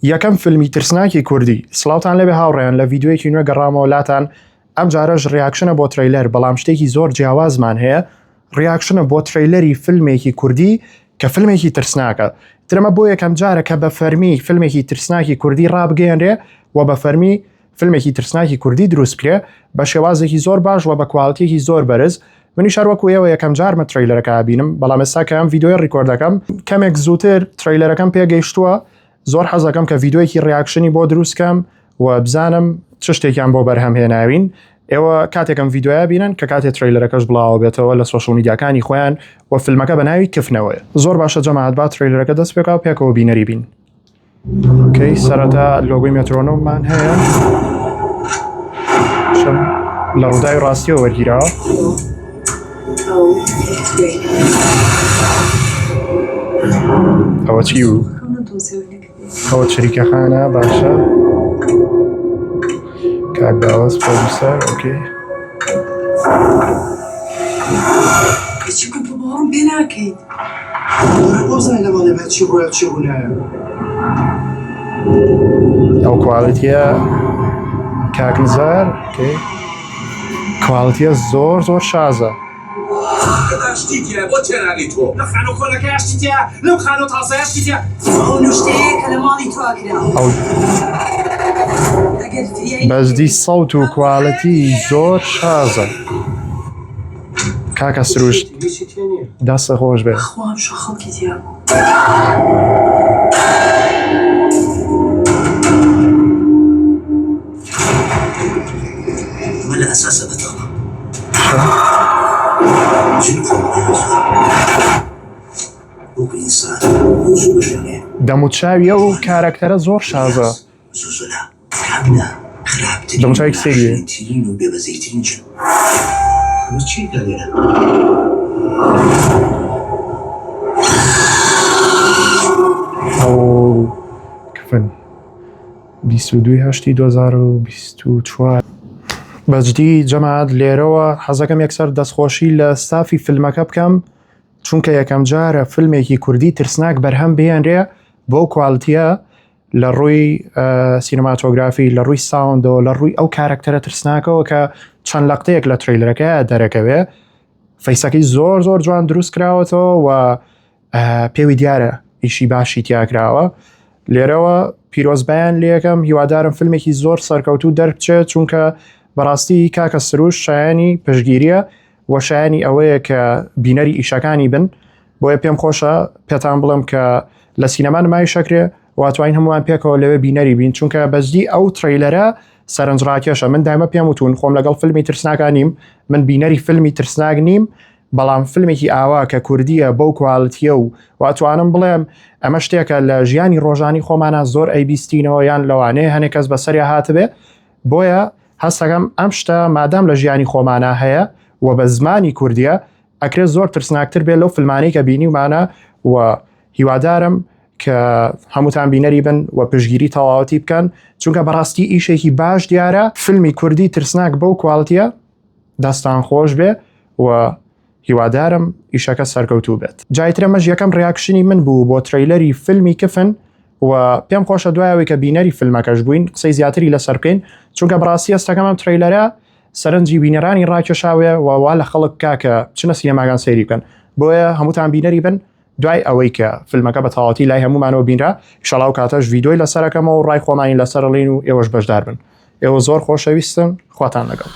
یەکەم فیلمی ترسناکی کوردی. سڵاوتان لەبێ هاوڕێیان لە ڤیدیۆیەکی نوێ گەڕامەوە لاتان. ئەم جارەش ڕیاکشنە بۆ ترەیلەر، بەڵام شتێکی زۆر جیاوازمان هەیە. ڕیاکشنە بۆ ترەیلەری فیلمێکی کوردی کە فیلمێکی ترسناکە. ترمە بۆ یەکەم جارە کە بە فەرمی فیلمێکی ترسناکی کوردی ڕابگەیەنرێ و بە فەرمی فیلمێکی ترسناکی کوردی دروست کرێ بە شێوازێکی زۆر باش و بە کواڵیتیەکی زۆر بەرز. منی شەروەکو ئێوە یەکەم جارمە ترەیلەرەکە بینم، بەڵام ئێستا کە ئەم ڤیدیۆی ڕیکۆردەکەم کەمێک زووتر ترەیلەرەکەم پێگەیشتووە. زۆر حەزەکەم کە ڤیدیۆیەکی ڕیاکشنی بۆ دروستکەم و بزانم چ شتێکیان بۆ بەرهەم هێناوین. ئێوە کاتێکم ڤیدیۆیە بینن کە کاتێک ترەیلەرەکەش بڵاوە بێتەوە لە سۆشڵ میدیاکانی خۆیان و فیلمەکە بە ناوی کفنەوەیە. زۆر باشە جەماعەت با ترەیلەرەکە دەست پێکەوە پێکەوە بینەری بین. ئۆکەی، سەرەتا لۆگۆی مێترۆنۆممان هەیە لە ڕووداوی ڕاستیەوە وەرگیراوە. ئەوە چی بوو؟ ئەوە چریکەخانە. باشە کاک داوەز پرۆدیوسەر. ئۆکەی، کەچی کو تۆ باوەڕم پێ ناکەیت. بۆ بزانین لەمانێ بێت چی ڕۆیە چی ڕوونایە. ئەو کواڵیتیە کاک نزار. ئۆکەی، کواڵیتیە زۆر زۆر شازە. ئاشتیتە بۆ تێناگەی تۆ لە خانە کۆلەکە ئاشتیتە لەو خانە تازە ئاشتیتە ئەو نوشتەیە کە لە ماڵی تۆ کرا. بەزدی سەوت و کواڵیتی زۆر شازە. کاکە سروش دەستە خۆش بێ. خوام شو خەڵکی تیا. من لە ئەساسە بەتەڵە وەکو ئینسان زوو بژێنێ. دەموچاویە و کارەکتەرە زۆر شازە. زوزولا کامنا خراپترین دەموچاوی سێریە. ناشرینترین و بێبەزەیترین جن. ئەمە چیکە لێرە؟ ئەو کفن 22/8/2024. بەجددی جەماعەت لێرەوە حەزەکەم یەکسەر دەستخۆشی لە ستافی فیلمەکە بکەم، چونکە یەکەم جارە فیلمێکی کوردی ترسناک بەرهەم بهێنرێ بۆ کواڵیتیە لە ڕووی سینەماتۆگرافی، لە ڕووی ساوندەوە، لە ڕووی ئەو کارەکتەرە ترسناکەوە کە چەند لەقتەیەک لە ترەیلەرەکە دەرەکەوێ. فەیسەکەی زۆر زۆر جوان دروست کراوەتەوە و پێوی دیارە ئیشی باشی تیاکراوە. لێرەوە پیرۆزبیان لێکم، هیوادارم فیلمێکی زۆر سەرکەوتوو دەربچێت، چونکە بەڕاستی کاکە سروش شایانی پشگیریە و شایانی ئەوەیە کە بینەری ئیشەکانی بن. بۆیە پێم خۆشە پێتان بڵم کە لە سینەما نمای شەکرێ واتوانین هەمووان پێکەوە لەوێ بینەری بین، چونکە بەزدی ئەو ترەیلەرە سەرنجڕاکێشە. من دایمە پێم وتون خۆم لەگەڵ فیلمی ترسناکان نیم، من بینەری فیلمی ترسناک نیم، بەڵام فیلمێکی ئاوا کە کوردیە بەو کواڵیتیە و واتوانم بڵێم ئەمە شتێکە لە ژیانی ڕۆژانی خۆمانە زۆر ئەیبیستینەوە یان لەوانەیە هەنێک کەس بەسەریا هاتبێ. بۆیە هەستەکەم ئەم شتە مادام لە ژیانی خۆمانە هەیە و بە زمانی کوردیە ئەکرێت زۆر ترسناکتر بێت لەو فیلمانەی کە بینیمانە و هیوادارم کە هەمووتان بینەری بن و پشگیری تەواوەتی بکەن، چونکە بەڕاستی ئیشێکی باش دیارە. فیلمی کوردی ترسناک بەو کواڵیتیە دەستان خۆش بێ و هیوادارم ئیشەکە سەرکەوتوو بێت. جایترەمەش یەکەم ڕیاکشنی من بوو بۆ ترەیلەری فیلمی کفن و پێم خۆشە دوایەوەی کە بینەری فیلمەکەش بووین قسەی زیاتری لەسەر بکەین، چونکە بەڕاستی ئەستەکەم ئەم ترەیلەرە سەرنجی بینەرانی ڕاکێشاوێ و وا لە خەڵک کاکە بچنە سینەماگان سەیری بکەن. بۆیە هەمووتان بینەری بن دوای ئەوەی کە فیلمەکە بە تەواوەتی لای هەمومانەوە بینرا. ئینشەڵڵا و کاتەش ڤیدیۆی لەسەرەکەمەوە و ڕای خۆمانی لەسەرڵین و ئێوەش بەشدار بن. ئێوە زۆر خۆشەویستن، خواتان لەگەڵ.